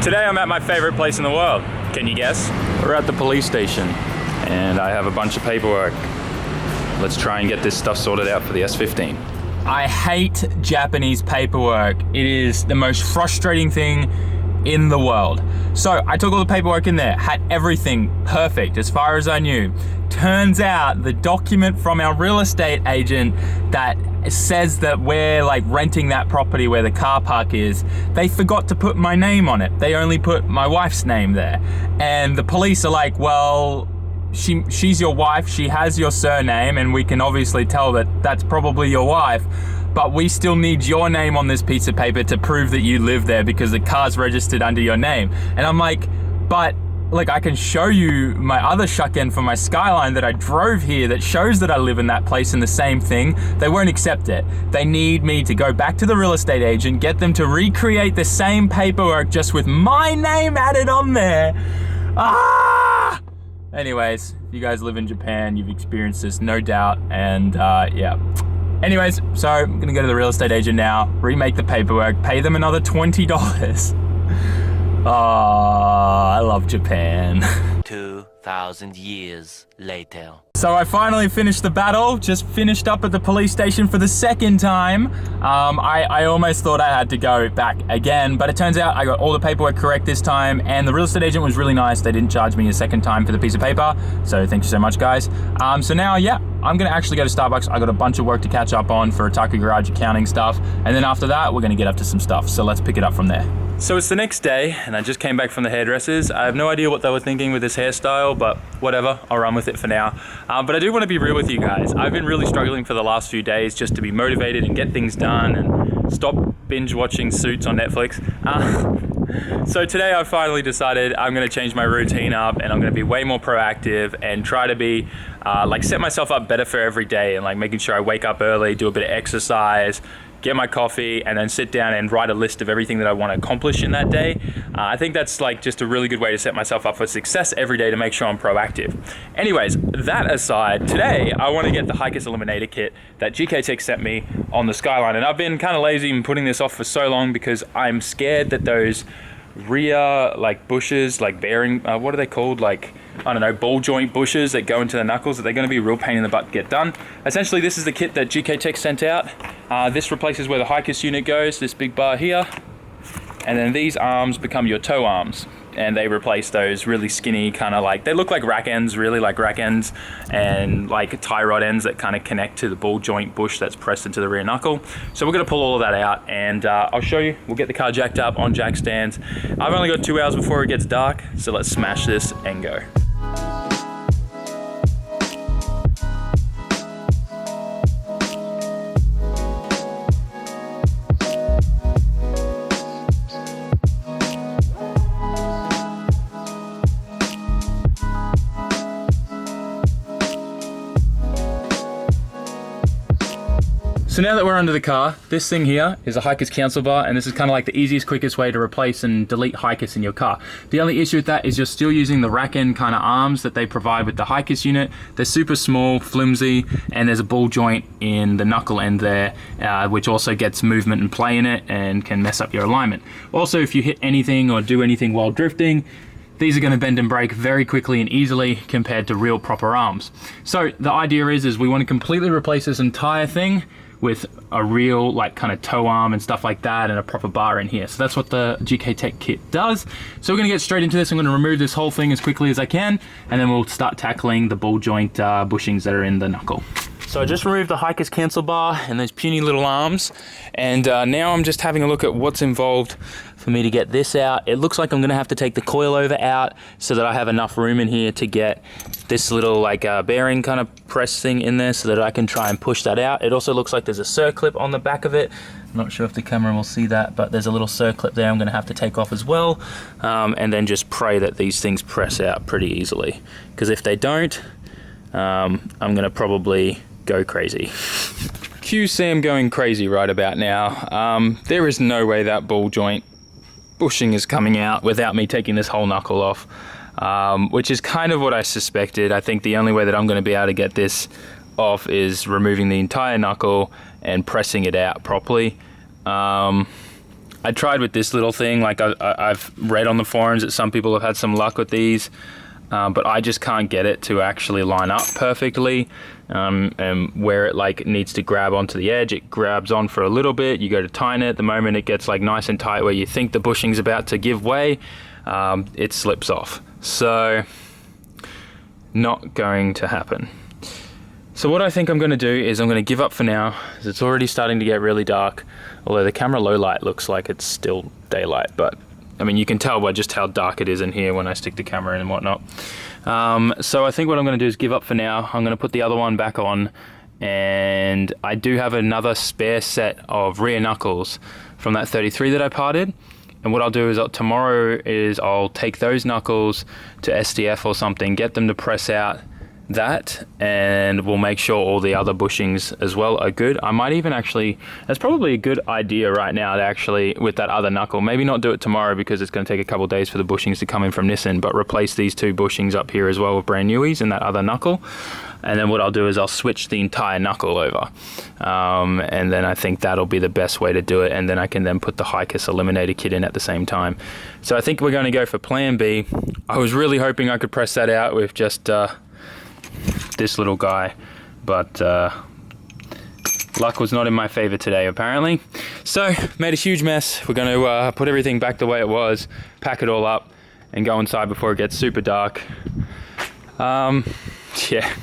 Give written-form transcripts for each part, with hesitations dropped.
Today I'm at my favorite place in the world. Can you guess? We're at the police station and I have a bunch of paperwork. Let's try and get this stuff sorted out for the S15. I hate Japanese paperwork. It is the most frustrating thing in the world. So I took all the paperwork in there, had everything perfect as far as I knew. Turns out the document from our real estate agent that says that we're like renting that property where the car park is, they forgot to put my name on it. They only put my wife's name there. And the police are like, well, she's your wife, she has your surname, and we can obviously tell that that's probably your wife, but we still need your name on this piece of paper to prove that you live there because the car's registered under your name. And I'm like, but like I can show you my other shukken for my Skyline that I drove here that shows that I live in that place and the same thing. They won't accept it. They need me to go back to the real estate agent, get them to recreate the same paperwork just with my name added on there. Anyways, if you guys live in Japan, you've experienced this, no doubt, and yeah. Anyways, so I'm gonna go to the real estate agent now, remake the paperwork, pay them another $20. Oh, I love Japan. 2,000 years later. So I finally finished the battle, just finished up at the police station for the second time. I almost thought I had to go back again, but it turns out I got all the paperwork correct this time, and the real estate agent was really nice. They didn't charge me a second time for the piece of paper, so thank you so much, guys. So now, yeah, I'm gonna actually go to Starbucks. I got a bunch of work to catch up on for Otaku Garage accounting stuff, and then after that, we're gonna get up to some stuff, so let's pick it up from there. So it's the next day, and I just came back from the hairdressers. I have no idea what they were thinking with this hairstyle, but whatever, I'll run with it for now. But I do want to be real with you guys. I've been really struggling for the last few days just to be motivated and get things done and stop binge watching Suits on Netflix. So today I finally decided I'm going to change my routine up and I'm going to be way more proactive and try to be like set myself up better for every day, and like making sure I wake up early, do a bit of exercise, get my coffee, and then sit down and write a list of everything that I want to accomplish in that day. I think that's like just a really good way to set myself up for success every day to make sure I'm proactive. Anyways, that aside, today I want to get the Hiker's Eliminator kit that GK Tech sent me on the Skyline, and I've been kind of lazy and putting this off for so long because I'm scared that those rear like bushes, like bearing, what are they called? Like, I don't know, ball joint bushes that go into the knuckles, that they're going to be a real pain in the butt to get done. Essentially, this is the kit that GK Tech sent out. This replaces where the Hiker's unit goes, this big bar here. And then these arms become your toe arms. And they replace those really skinny kind of like, they look like rack ends, really like rack ends, and like tie rod ends that kind of connect to the ball joint bush that's pressed into the rear knuckle. So we're going to pull all of that out, and I'll show you. We'll get the car jacked up on jack stands. I've only got 2 hours before it gets dark, so let's smash this and go. So now that we're under the car, this thing here is a Hiker's cancel bar, and this is kind of like the easiest, quickest way to replace and delete Hiker's in your car. The only issue with that is you're still using the rack end kind of arms that they provide with the Hiker's unit. They're super small, flimsy, and there's a ball joint in the knuckle end there, which also gets movement and play in it and can mess up your alignment. Also, if you hit anything or do anything while drifting, these are going to bend and break very quickly and easily compared to real proper arms. So the idea is we want to completely replace this entire thing with a real like kind of toe arm and stuff like that, and a proper bar in here. So that's what the GK Tech kit does. So we're gonna get straight into this. I'm gonna remove this whole thing as quickly as I can, and then we'll start tackling the ball joint bushings that are in the knuckle. So I just removed the Hiker's cancel bar and those puny little arms, and now I'm just having a look at what's involved for me to get this out. It looks like I'm gonna have to take the coilover out so that I have enough room in here to get this little like bearing kind of press thing in there so that I can try and push that out. It also looks like there's a circlip on the back of it. I'm not sure if the camera will see that, but there's a little circlip there I'm gonna have to take off as well, and then just pray that these things press out pretty easily, because if they don't, I'm gonna probably go crazy. Cue Sam going crazy right about now. There is no way that ball joint bushing is coming out without me taking this whole knuckle off, which is kind of what I suspected. I think the only way that I'm going to be able to get this off is removing the entire knuckle and pressing it out properly. I tried with this little thing, like I've read on the forums that some people have had some luck with these, but I just can't get it to actually line up perfectly. And where it like needs to grab onto the edge, it grabs on for a little bit. You go to tighten it, the moment it gets like nice and tight where you think the bushing's about to give way, it slips off. So not going to happen. So what I think I'm going to do is I'm going to give up for now, as it's already starting to get really dark, although the camera low light looks like it's still daylight, but I mean you can tell by just how dark it is in here when I stick the camera in and whatnot. So I think what I'm going to do is give up for now. I'm going to put the other one back on, and I do have another spare set of rear knuckles from that 33 that I parted. And what I'll do is tomorrow is I'll take those knuckles to SDF or something, get them to press out that, and we'll make sure all the other bushings as well are good. I might even actually, that's probably a good idea right now to actually, with that other knuckle, maybe not do it tomorrow because it's going to take a couple of days for the bushings to come in from Nissan, but replace these two bushings up here as well with brand newies and that other knuckle. And then what I'll do is I'll switch the entire knuckle over, and then I think that'll be the best way to do it, and then I can then put the Hikus Eliminator kit in at the same time. So I think we're going to go for plan B. I was really hoping I could press that out with just this little guy, but luck was not in my favor today apparently. So made a huge mess. We're going to put everything back the way it was, pack it all up, and go inside before it gets super dark. Yeah.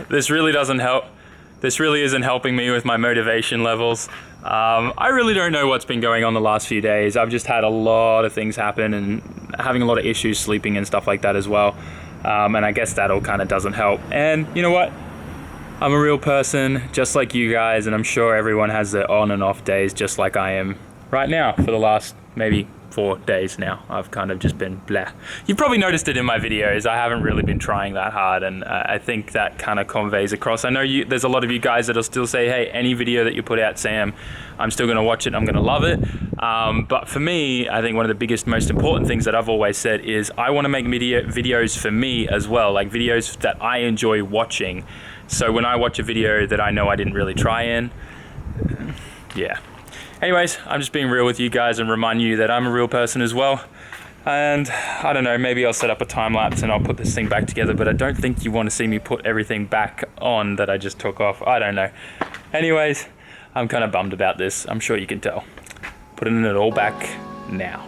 This really doesn't help. This really isn't helping me with my motivation levels. I really don't know what's been going on the last few days. I've just had a lot of things happen and having a lot of issues sleeping and stuff like that as well. And I guess that all kind of doesn't help. And you know what? I'm a real person just like you guys, and I'm sure everyone has their on and off days just like I am right now for the last maybe 4 days now. I've kind of just been blah. You've probably noticed it in my videos. I haven't really been trying that hard, and I think that kind of conveys across. I know there's a lot of you guys that'll still say, hey, any video that you put out, Sam, I'm still going to watch it, I'm going to love it. But for me, I think one of the biggest, most important things that I've always said is I want to make videos for me as well, like videos that I enjoy watching. So when I watch a video that I know I didn't really try in, yeah. Anyways, I'm just being real with you guys and remind you that I'm a real person as well. And I don't know, maybe I'll set up a time lapse and I'll put this thing back together, but I don't think you want to see me put everything back on that I just took off. I don't know. Anyways, I'm kind of bummed about this. I'm sure you can tell. Putting it all back now.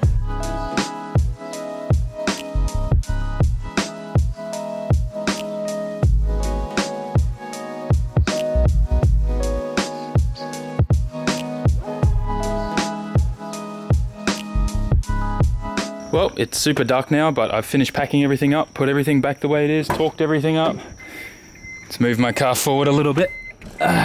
Well, it's super dark now, but I've finished packing everything up, put everything back the way it is, torqued everything up. Let's move my car forward a little bit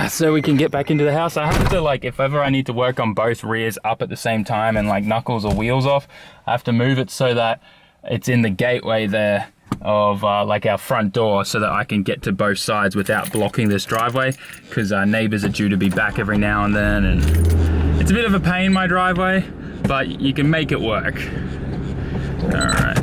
so we can get back into the house. I have to, like, if ever I need to work on both rears up at the same time and like knuckles or wheels off, I have to move it so that it's in the gateway there of like our front door, so that I can get to both sides without blocking this driveway, because our neighbors are due to be back every now and then, and it's a bit of a pain, my driveway, but you can make it work. Alright.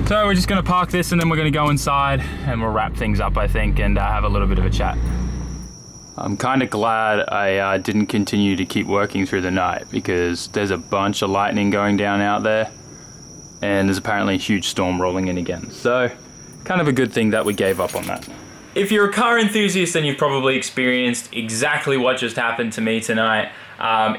So we're just going to park this and then we're going to go inside and we'll wrap things up, I think, and have a little bit of a chat. I'm kind of glad I didn't continue to keep working through the night, because there's a bunch of lightning going down out there and there's apparently a huge storm rolling in again. So kind of a good thing that we gave up on that. If you're a car enthusiast, then you've probably experienced exactly what just happened to me tonight.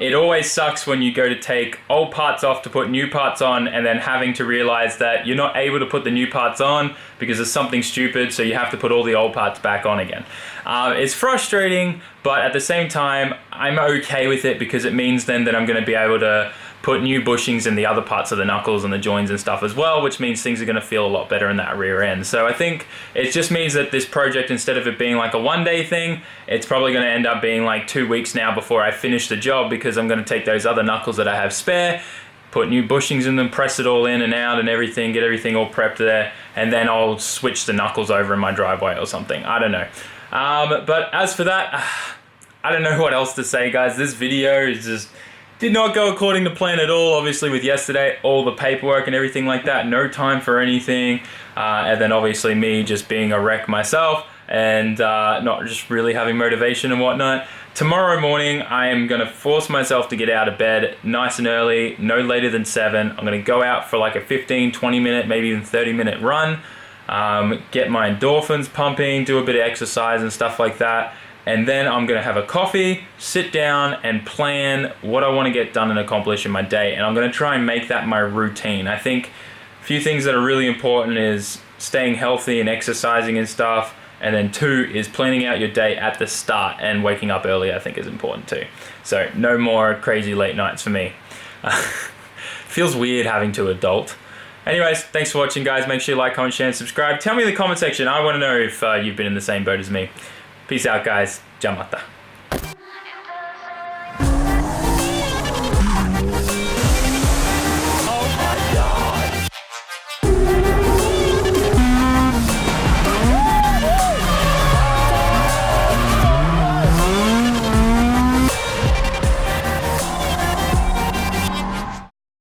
It always sucks when you go to take old parts off to put new parts on, and then having to realize that you're not able to put the new parts on because of something stupid, so you have to put all the old parts back on again. It's frustrating, but at the same time, I'm okay with it, because it means then that I'm going to be able to put new bushings in the other parts of the knuckles and the joins and stuff as well, which means things are going to feel a lot better in that rear end. So I think it just means that this project, instead of it being like a one-day thing, it's probably going to end up being like 2 weeks now before I finish the job, because I'm going to take those other knuckles that I have spare, put new bushings in them, press it all in and out and everything, get everything all prepped there, and then I'll switch the knuckles over in my driveway or something. I don't know. But as for that, I don't know what else to say, guys. This video is just did not go according to plan at all. Obviously with yesterday, all the paperwork and everything like that, no time for anything. And then obviously me just being a wreck myself. and not just really having motivation and whatnot. Tomorrow morning, I am going to force myself to get out of bed nice and early, no later than 7. I'm going to go out for like a 15, 20 minute, maybe even 30 minute run, get my endorphins pumping, do a bit of exercise and stuff like that. And then I'm going to have a coffee, sit down and plan what I want to get done and accomplish in my day. And I'm going to try and make that my routine. I think a few things that are really important is staying healthy and exercising and stuff. And then 2 is planning out your day at the start, and waking up early I think is important too. So no more crazy late nights for me. Feels weird having to adult. Anyways, thanks for watching guys. Make sure you like, comment, share and subscribe. Tell me in the comment section. I want to know if you've been in the same boat as me. Peace out guys. Ja mata.